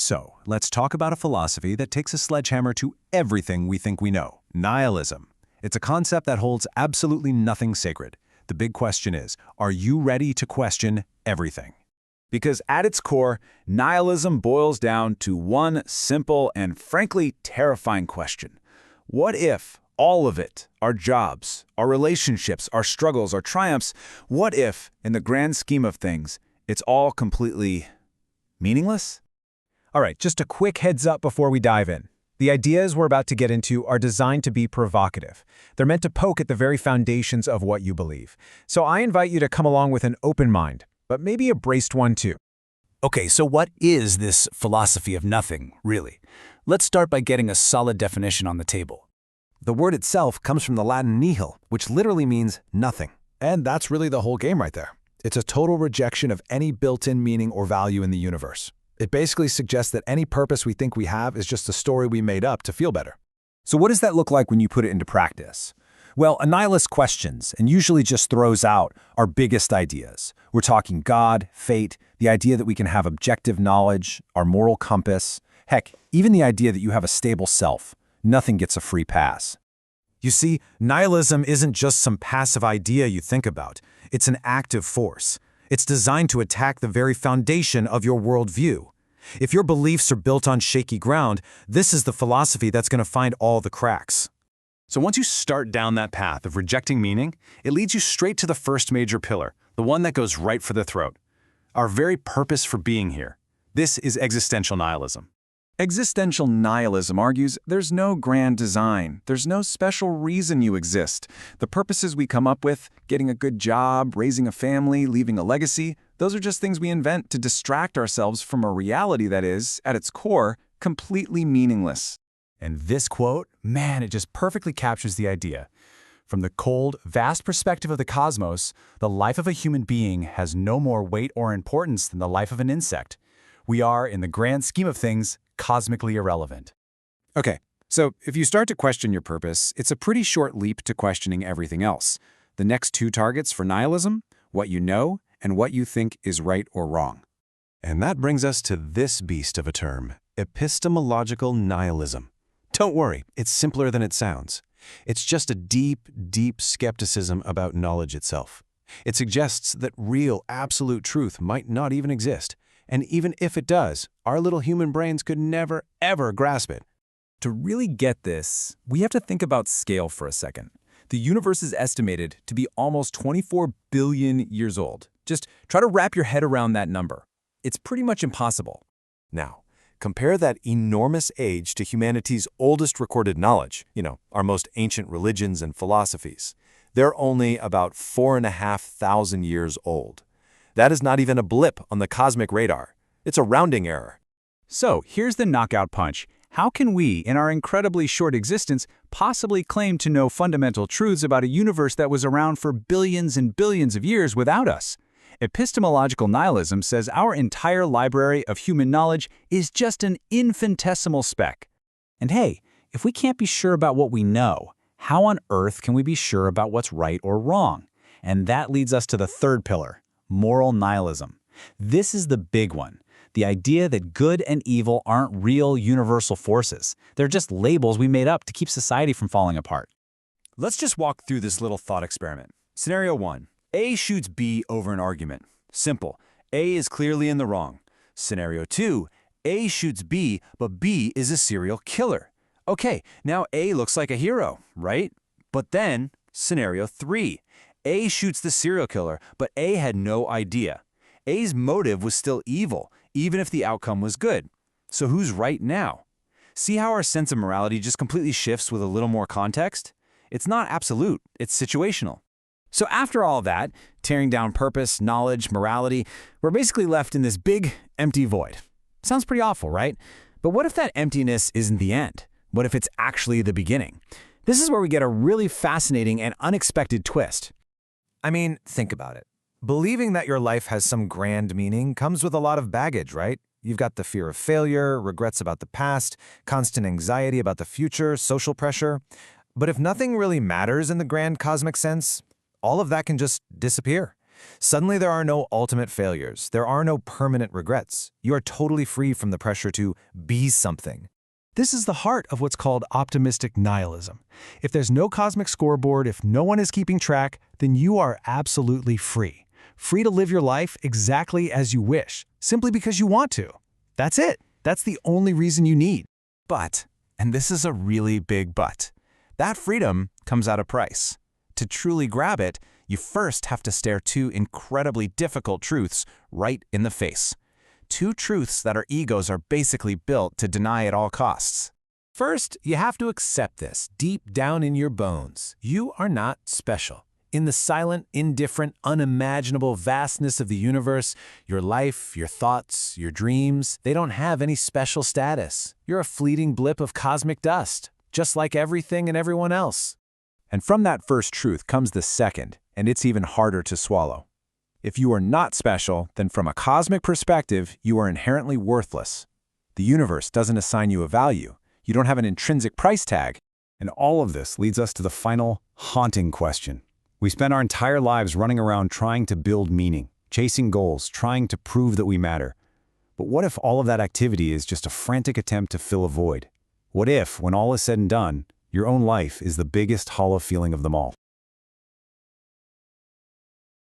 So, let's talk about a philosophy that takes a sledgehammer to everything we think we know, nihilism. It's a concept that holds absolutely nothing sacred. The big question is, are you ready to question everything? Because at its core, nihilism boils down to one simple and frankly terrifying question. What if all of it, our jobs, our relationships, our struggles, our triumphs, what if, in the grand scheme of things, it's all completely meaningless? All right, just a quick heads up before we dive in. The ideas we're about to get into are designed to be provocative. They're meant to poke at the very foundations of what you believe. So I invite you to come along with an open mind, but maybe a braced one too. Okay, so what is this philosophy of nothing, really? Let's start by getting a solid definition on the table. The word itself comes from the Latin nihil, which literally means nothing. And that's really the whole game right there. It's a total rejection of any built-in meaning or value in the universe. It basically suggests that any purpose we think we have is just a story we made up to feel better. So what does that look like when you put it into practice? Well, a nihilist questions and usually just throws out our biggest ideas. We're talking God, fate, the idea that we can have objective knowledge, our moral compass, heck, even the idea that you have a stable self. Nothing gets a free pass. You see, nihilism isn't just some passive idea you think about. It's an active force. It's designed to attack the very foundation of your worldview. If your beliefs are built on shaky ground, this is the philosophy that's going to find all the cracks. So once you start down that path of rejecting meaning, it leads you straight to the first major pillar, the one that goes right for the throat. Our very purpose for being here. This is existential nihilism. Existential nihilism argues there's no grand design, there's no special reason you exist. The purposes we come up with, getting a good job, raising a family, leaving a legacy, those are just things we invent to distract ourselves from a reality that is, at its core, completely meaningless. And this quote, man, it just perfectly captures the idea. From the cold, vast perspective of the cosmos, the life of a human being has no more weight or importance than the life of an insect. We are, in the grand scheme of things, cosmically irrelevant. Okay, so if you start to question your purpose, it's a pretty short leap to questioning everything else. The next two targets for nihilism, what you know and what you think is right or wrong. And that brings us to this beast of a term, epistemological nihilism. Don't worry, it's simpler than it sounds. It's just a deep, deep skepticism about knowledge itself. It suggests that real, absolute truth might not even exist. And even if it does, our little human brains could never, ever grasp it. To really get this, we have to think about scale for a second. The universe is estimated to be almost 24 billion years old. Just try to wrap your head around that number. It's pretty much impossible. Now, compare that enormous age to humanity's oldest recorded knowledge, our most ancient religions and philosophies. They're only about 4,500 years old. That is not even a blip on the cosmic radar. It's a rounding error. So here's the knockout punch. How can we, in our incredibly short existence, possibly claim to know fundamental truths about a universe that was around for billions and billions of years without us? Epistemological nihilism says our entire library of human knowledge is just an infinitesimal speck. And hey, if we can't be sure about what we know, how on earth can we be sure about what's right or wrong? And that leads us to the third pillar. Moral nihilism. This is the big one. The idea that good and evil aren't real universal forces. They're just labels we made up to keep society from falling apart. Let's just walk through this little thought experiment. Scenario 1. A shoots B over an argument. Simple. A is clearly in the wrong. Scenario 2. A shoots B, but B is a serial killer. Okay, now A looks like a hero, right? But then, scenario 3. A shoots the serial killer, but A had no idea. A's motive was still evil, even if the outcome was good. So who's right now? See how our sense of morality just completely shifts with a little more context? It's not absolute, it's situational. So after all that, tearing down purpose, knowledge, morality, we're basically left in this big, empty void. Sounds pretty awful, right? But what if that emptiness isn't the end? What if it's actually the beginning? This is where we get a really fascinating and unexpected twist. I mean, think about it. Believing that your life has some grand meaning comes with a lot of baggage, right? You've got the fear of failure, regrets about the past, constant anxiety about the future, social pressure. But if nothing really matters in the grand cosmic sense, all of that can just disappear. Suddenly there are no ultimate failures. There are no permanent regrets. You are totally free from the pressure to be something. This is the heart of what's called optimistic nihilism. If there's no cosmic scoreboard, if no one is keeping track, then you are absolutely free. Free to live your life exactly as you wish, simply because you want to. That's it. That's the only reason you need. But, and this is a really big but, that freedom comes at a price. To truly grab it, you first have to stare two incredibly difficult truths right in the face. Two truths that our egos are basically built to deny at all costs. First, you have to accept this deep down in your bones. You are not special. In the silent, indifferent, unimaginable vastness of the universe, your life, your thoughts, your dreams, they don't have any special status. You're a fleeting blip of cosmic dust, just like everything and everyone else. And from that first truth comes the second, and it's even harder to swallow. If you are not special, then from a cosmic perspective, you are inherently worthless. The universe doesn't assign you a value. You don't have an intrinsic price tag. And all of this leads us to the final, haunting question. We spend our entire lives running around trying to build meaning, chasing goals, trying to prove that we matter. But what if all of that activity is just a frantic attempt to fill a void? What if, when all is said and done, your own life is the biggest hollow feeling of them all?